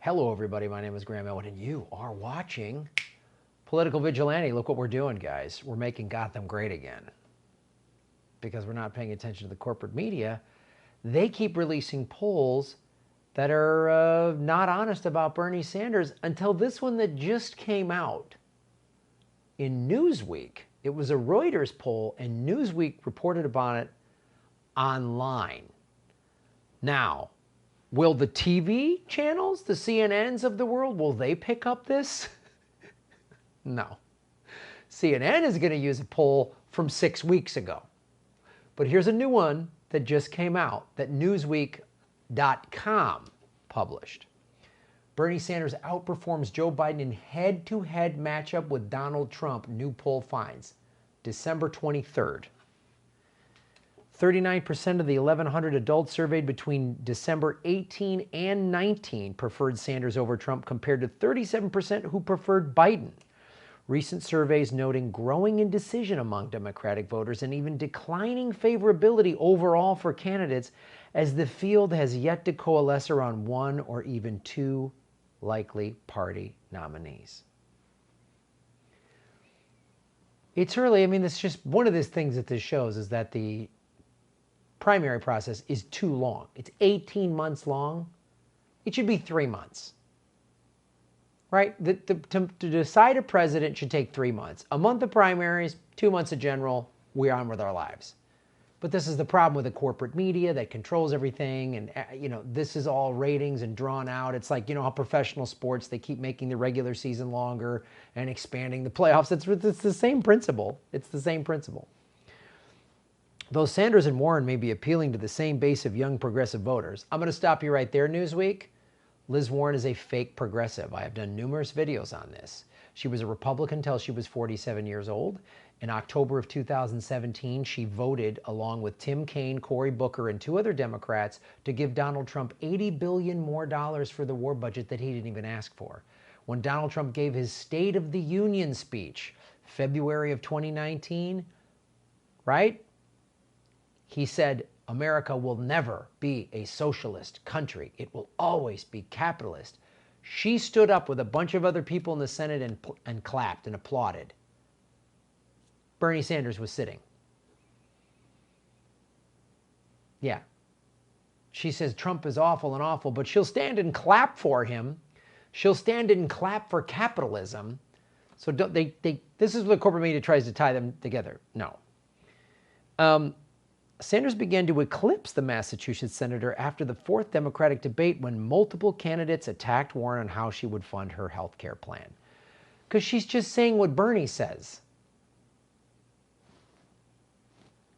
Hello, everybody. My name is Graham Elwood, and you are watching Political Vigilante. Look what we're doing, guys. We're making Gotham great again. Because we're not paying attention to the corporate media, they keep releasing polls that are not honest about Bernie Sanders until this one that just came out in Newsweek. It was a Reuters poll, and Newsweek reported about it online. Now, will the TV channels, the CNNs of the world, will they pick up this? No. CNN is going to use a poll from 6 weeks ago. But here's a new one that just came out that Newsweek.com published. Bernie Sanders outperforms Joe Biden in head-to-head matchup with Donald Trump, new poll finds. December 23rd. 39% of the 1,100 adults surveyed between December 18 and 19 preferred Sanders over Trump, compared to 37% who preferred Biden. Recent surveys noting growing indecision among Democratic voters and even declining favorability overall for candidates, as the field has yet to coalesce around one or even two likely party nominees. It's early. I mean, it's just one of these things that this shows is that the primary process is too long. It's 18 months long. It should be 3 months. Right? To decide a president should take 3 months. A month of primaries, 2 months of general, we're on with our lives. But this is the problem with the corporate media that controls everything. And, this is all ratings and drawn out. It's like, how professional sports, they keep making the regular season longer and expanding the playoffs. It's the same principle. It's the same principle. Though Sanders and Warren may be appealing to the same base of young progressive voters, I'm going to stop you right there, Newsweek. Liz Warren is a fake progressive. I have done numerous videos on this. She was a Republican until she was 47 years old. In October of 2017, she voted along with Tim Kaine, Cory Booker, and 2 other Democrats to give Donald Trump $80 billion more for the war budget that he didn't even ask for. When Donald Trump gave his State of the Union speech, February of 2019, right? He said, America will never be a socialist country. It will always be capitalist. She stood up with a bunch of other people in the Senate and clapped and applauded. Bernie Sanders was sitting. Yeah. She says Trump is awful and awful, but she'll stand and clap for him. She'll stand and clap for capitalism. So this is what the corporate media tries to tie them together. No. Sanders began to eclipse the Massachusetts senator after the 4th Democratic debate, when multiple candidates attacked Warren on how she would fund her health care plan. Because she's just saying what Bernie says.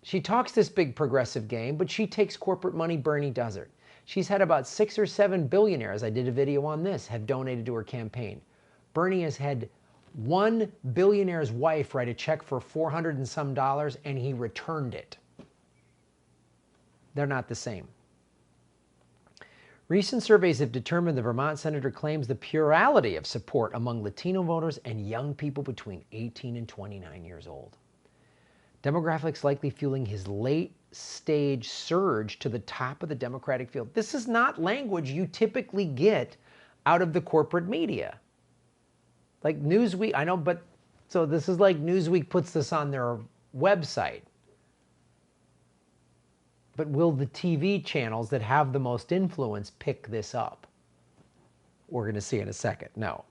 She talks this big progressive game, but she takes corporate money. Bernie doesn't. She's had about 6 or 7 billionaires, I did a video on this, have donated to her campaign. Bernie has had one billionaire's wife write a check for $400 and some, and he returned it. They're not the same. Recent surveys have determined the Vermont senator claims the plurality of support among Latino voters and young people between 18 and 29 years old. Demographics likely fueling his late-stage surge to the top of the Democratic field. This is not language you typically get out of the corporate media. Like Newsweek, I know, but so this is like Newsweek puts this on their website. But will the TV channels that have the most influence pick this up? We're going to see in a second. No.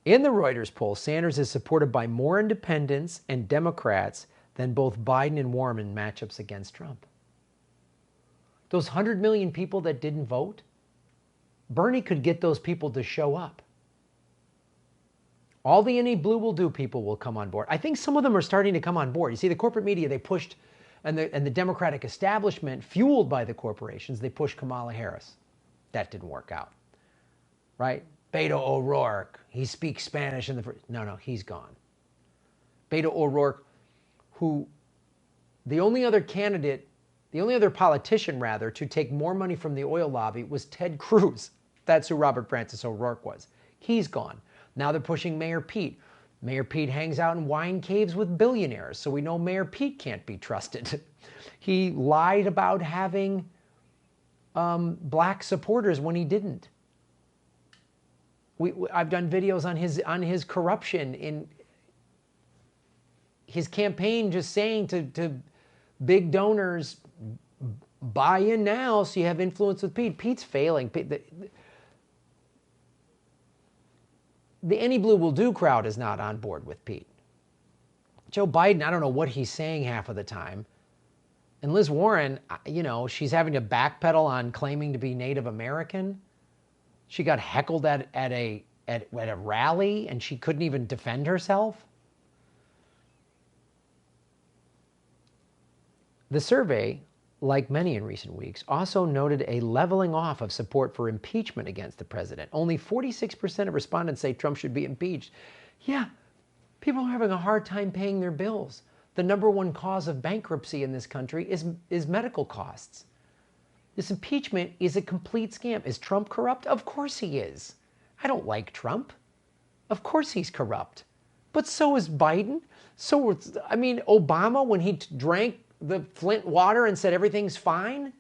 In the Reuters poll, Sanders is supported by more independents and Democrats than both Biden and Warren in matchups against Trump. Those 100 million people that didn't vote, Bernie could get those people to show up. All the any blue will do people will come on board. I think some of them are starting to come on board. You see, the corporate media, they pushed, and the Democratic establishment, fueled by the corporations, they pushed Kamala Harris. That didn't work out, right? Beto O'Rourke, he speaks Spanish in the first. No, he's gone. Beto O'Rourke, who the only other politician, rather, to take more money from the oil lobby was Ted Cruz. That's who Robert Francis O'Rourke was. He's gone. Now they're pushing Mayor Pete. Mayor Pete hangs out in wine caves with billionaires, so we know Mayor Pete can't be trusted. He lied about having black supporters when he didn't. I've done videos on his corruption in his campaign, just saying to big donors, buy in now so you have influence with Pete. Pete's failing. The Any Blue Will Do crowd is not on board with Pete. Joe Biden, I don't know what he's saying half of the time. And Liz Warren, you know, she's having to backpedal on claiming to be Native American. She got heckled at a rally and she couldn't even defend herself. The survey, like many in recent weeks, also noted a leveling off of support for impeachment against the president. Only 46% of respondents say Trump should be impeached. Yeah, people are having a hard time paying their bills. The number one cause of bankruptcy in this country is medical costs. This impeachment is a complete scam. Is Trump corrupt? Of course he is. I don't like Trump. Of course he's corrupt. But so is Biden. I mean, Obama, when he drank the Flint water and said everything's fine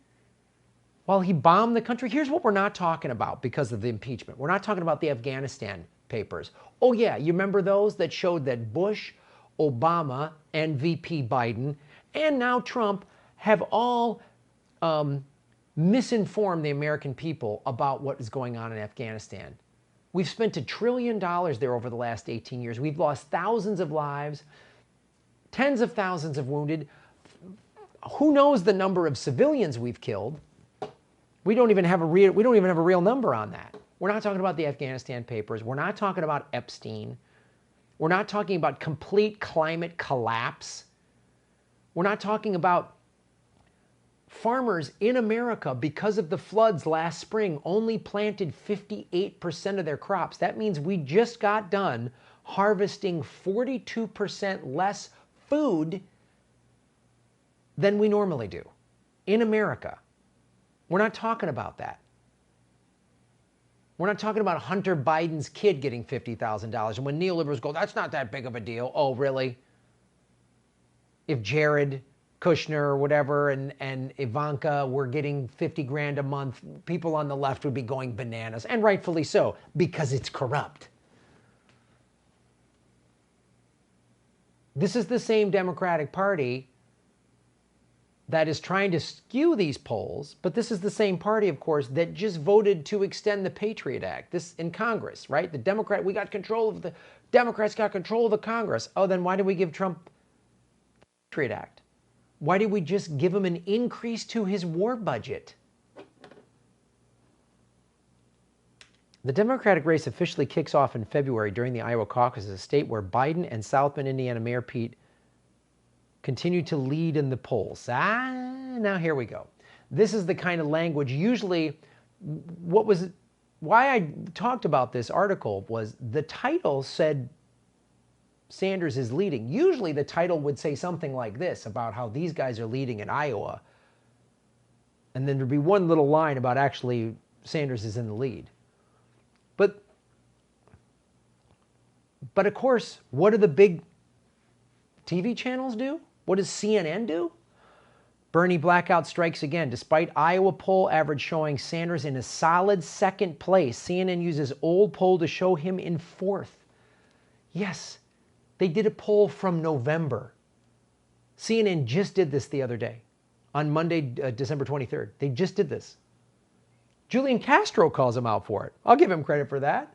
while he bombed the country. Here's what we're not talking about because of the impeachment. We're not talking about the Afghanistan papers. Oh yeah, you remember those that showed that Bush, Obama, and VP Biden, and now Trump have all misinformed the American people about what is going on in Afghanistan. We've spent $1 trillion there over the last 18 years. We've lost thousands of lives, tens of thousands of wounded. Who knows the number of civilians we've killed? We don't even have a real number on that. We're not talking about the Afghanistan papers. We're not talking about Epstein. We're not talking about complete climate collapse. We're not talking about farmers in America, because of the floods last spring, only planted 58% of their crops. That means we just got done harvesting 42% less food than we normally do in America. We're not talking about that. We're not talking about Hunter Biden's kid getting $50,000. And when neoliberals go, that's not that big of a deal. Oh, really? If Jared Kushner or whatever and Ivanka were getting 50 grand a month, people on the left would be going bananas, and rightfully so, because it's corrupt. This is the same Democratic Party that is trying to skew these polls, but this is the same party, of course, that just voted to extend the Patriot Act, this in Congress, right? The Democrats got control of the Congress. Oh, then why did we give Trump the Patriot Act? Why did we just give him an increase to his war budget? The Democratic race officially kicks off in February during the Iowa caucus, a state where Biden and South Bend, Indiana Mayor Pete continue to lead in the polls. Now here we go. This is the kind of language, usually why I talked about this article was the title said Sanders is leading. Usually the title would say something like this about how these guys are leading in Iowa. And then there'd be one little line about actually Sanders is in the lead. But of course, what do the big TV channels do? What does CNN do? Bernie blackout strikes again. Despite Iowa poll average showing Sanders in a solid second place, CNN uses old poll to show him in fourth. Yes, they did a poll from November. CNN just did this the other day, on Monday, December 23rd. They just did this. Julian Castro calls him out for it. I'll give him credit for that.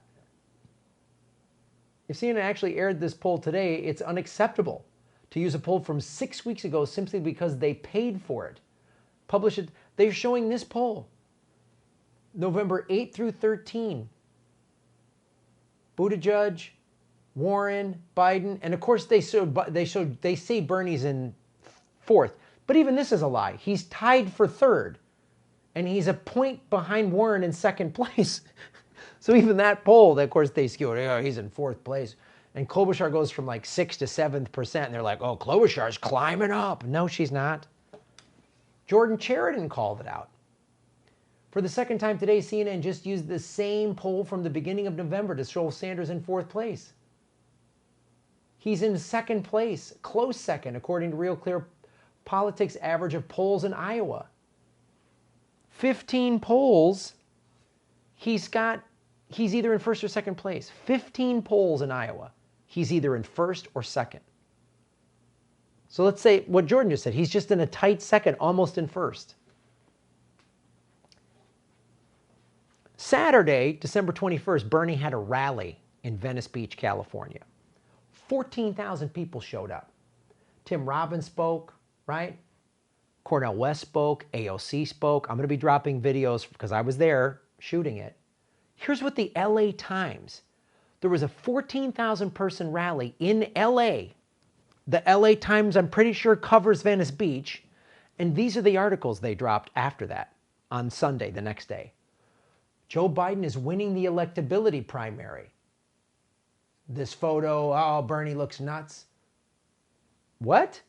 If CNN actually aired this poll today, it's unacceptable to use a poll from 6 weeks ago simply because they paid for it. Publish it. They're showing this poll. November 8 through 13. Buttigieg, Warren, Biden, and of course they say Bernie's in fourth. But even this is a lie. He's tied for third. And he's a point behind Warren in second place. So even that poll, of course, they skew it. Oh, he's in fourth place. And Klobuchar goes from like 6th to 7th%. And they're like, oh, Klobuchar's climbing up. No, she's not. Jordan Sheridan called it out. For the second time today, CNN just used the same poll from the beginning of November to show Sanders in fourth place. He's in second place, close second, according to Real Clear Politics average of polls in Iowa. 15 polls, he's he's either in first or second place. 15 polls in Iowa. He's either in first or second. So let's say what Jordan just said. He's just in a tight second, almost in first. Saturday, December 21st, Bernie had a rally in Venice Beach, California. 14,000 people showed up. Tim Robbins spoke, right? Cornel West spoke. AOC spoke. I'm going to be dropping videos because I was there shooting it. Here's what the LA Times, there was a 14,000 person rally in LA. The LA Times, I'm pretty sure, covers Venice Beach. And these are the articles they dropped after that on Sunday, the next day. Joe Biden is winning the electability primary. This photo, oh, Bernie looks nuts. What?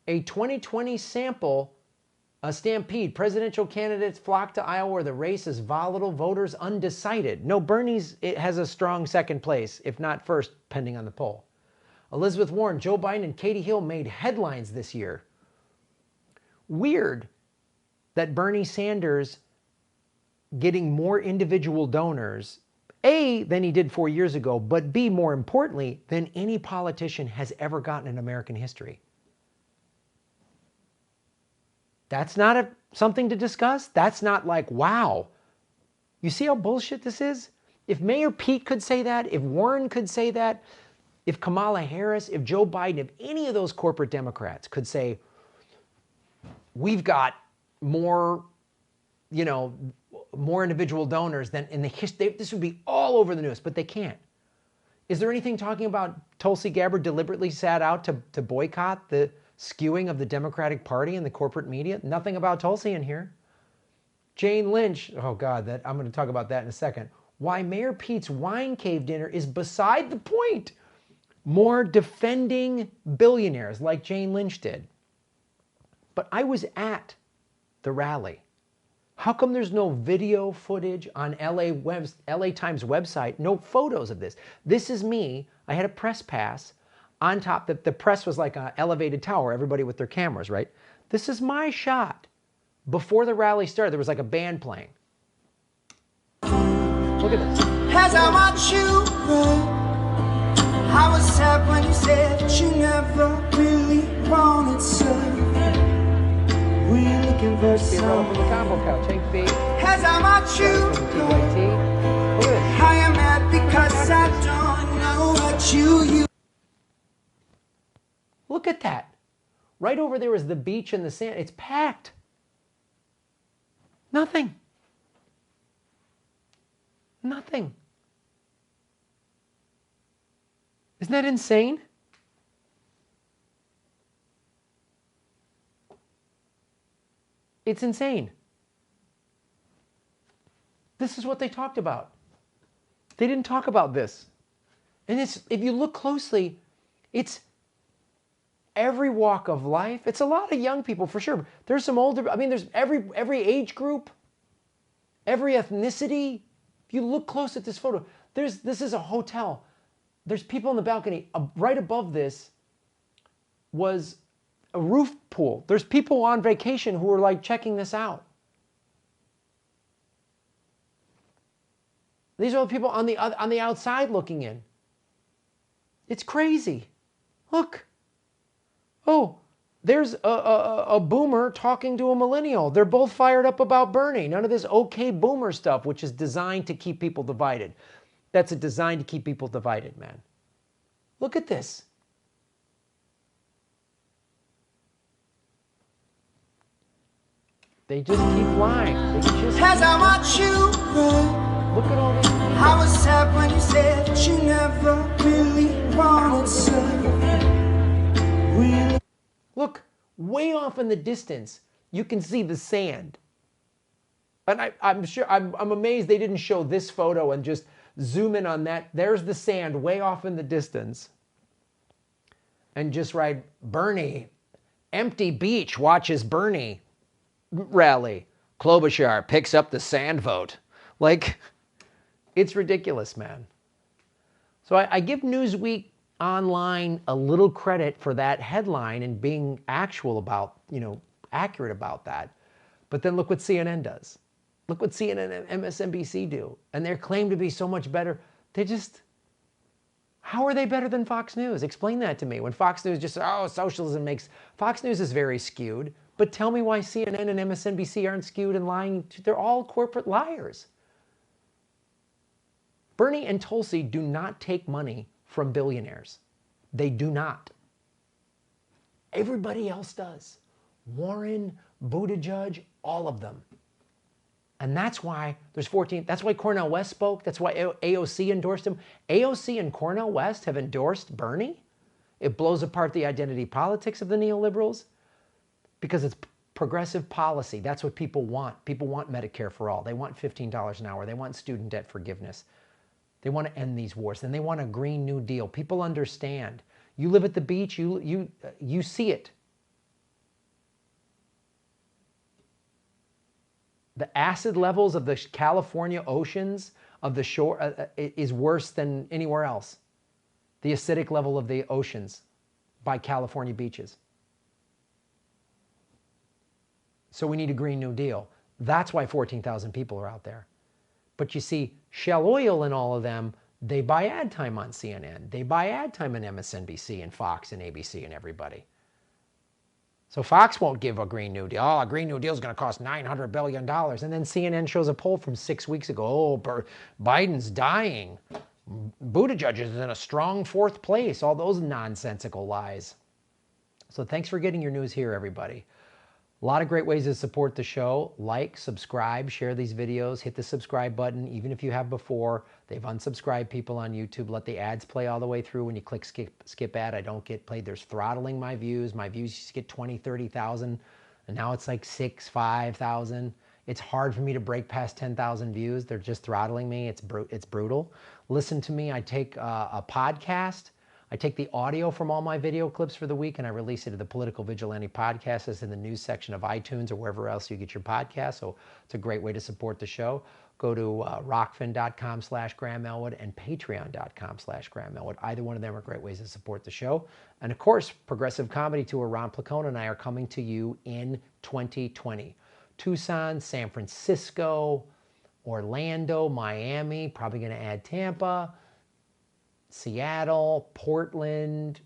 A 2020 sample, a stampede. Presidential candidates flock to Iowa where the race is volatile, voters undecided. No, it has a strong second place, if not first, pending on the poll. Elizabeth Warren, Joe Biden, and Katie Hill made headlines this year. Weird that Bernie Sanders getting more individual donors, A, than he did 4 years ago, but B, more importantly, than any politician has ever gotten in American history. That's not something to discuss. That's not like, wow. You see how bullshit this is? If Mayor Pete could say that, if Warren could say that, if Kamala Harris, if Joe Biden, if any of those corporate Democrats could say, we've got more, more individual donors than in the history, this would be all over the news, but they can't. Is there anything talking about Tulsi Gabbard deliberately sat out to boycott the skewing of the Democratic Party and the corporate media? Nothing about Tulsi in here. Jane Lynch, oh God, I'm going to talk about that in a second. Why Mayor Pete's wine cave dinner is beside the point. More defending billionaires like Jane Lynch did. But I was at the rally. How come there's no video footage on LA Times website? No photos of this. This is me. I had a press pass. On top, the press was like an elevated tower, everybody with their cameras, right? This is my shot. Before the rally started, there was like a band playing. Look at this. As I watch you grow, I was sad when you said that you never really wanted so. We're looking for some. From the combo couch, Hank B. As I watch you grow, look at this. I am mad because I don't know what you. Look at that. Right over there is the beach and the sand. It's packed. Nothing. Nothing. Isn't that insane? It's insane. This is what they talked about. They didn't talk about this. And it's, if you look closely, it's every walk of life. It's a lot of young people for sure. There's some older, I mean, there's every age group, every ethnicity. If you look close at this photo, this is a hotel. There's people in the balcony. Right above this was a roof pool. There's people on vacation who are like checking this out. These are the people on the outside looking in. It's crazy. Look. Oh, there's a boomer talking to a millennial. They're both fired up about Bernie. None of this okay boomer stuff, which is designed to keep people divided. That's designed to keep people divided, man. Look at this. They just keep lying. They just As I watch you grow, look at all this. I was sad when you said that you never really wanted so. Look, way off in the distance, you can see the sand. And I'm amazed they didn't show this photo and just zoom in on that. There's the sand way off in the distance. And just write, Bernie, empty beach watches Bernie rally. Klobuchar picks up the sand vote. Like, it's ridiculous, man. So I give Newsweek online a little credit for that headline and being actual about, accurate about that. But then look what CNN does. Look what CNN and MSNBC do. And they're claimed to be so much better. How are they better than Fox News? Explain that to me. When Fox News just, socialism makes, Fox News is very skewed. But tell me why CNN and MSNBC aren't skewed and lying. They're all corporate liars. Bernie and Tulsi do not take money from billionaires. They do not. Everybody else does. Warren, Buttigieg, all of them. And that's why there's 14. That's why Cornel West spoke. That's why AOC endorsed him. AOC and Cornel West have endorsed Bernie. It blows apart the identity politics of the neoliberals because it's progressive policy. That's what people want. People want Medicare for all. They want $15 an hour. They want student debt forgiveness. They want to end these wars. And they want a Green New Deal. People understand. You live at the beach, you see it. The acid levels of the California oceans, of the shore, is worse than anywhere else. The acidic level of the oceans by California beaches. So we need a Green New Deal. That's why 14,000 people are out there. But you see, Shell Oil and all of them, they buy ad time on CNN. They buy ad time on MSNBC and Fox and ABC and everybody. So Fox won't give a Green New Deal. A Green New Deal is going to cost $900 billion. And then CNN shows a poll from 6 weeks ago. Biden's dying. Buttigieg is in a strong 4th place. All those nonsensical lies. So thanks for getting your news here, everybody. A lot of great ways to support the show. Like, subscribe, share these videos, hit the subscribe button, even if you have before. They've unsubscribed people on YouTube. Let the ads play all the way through. When you click skip ad, I don't get played. There's throttling my views. My views used to get 20, 30,000, and now it's like 6, 5,000. It's hard for me to break past 10,000 views. They're just throttling me. It's brutal. Listen to me. I take a podcast. I take the audio from all my video clips for the week and I release it to the Political Vigilante podcast. It's in the news section of iTunes or wherever else you get your podcast. So it's a great way to support the show. Go to Rokfin.com/Graham Elwood and Patreon.com/Graham Elwood. Either one of them are great ways to support the show. And of course, Progressive Comedy Tour, Ron Placone and I are coming to you in 2020. Tucson, San Francisco, Orlando, Miami, probably going to add Tampa, Seattle, Portland,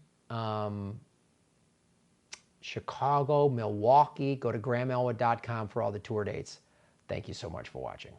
Chicago, Milwaukee. Go to GrahamElwood.com for all the tour dates. Thank you so much for watching.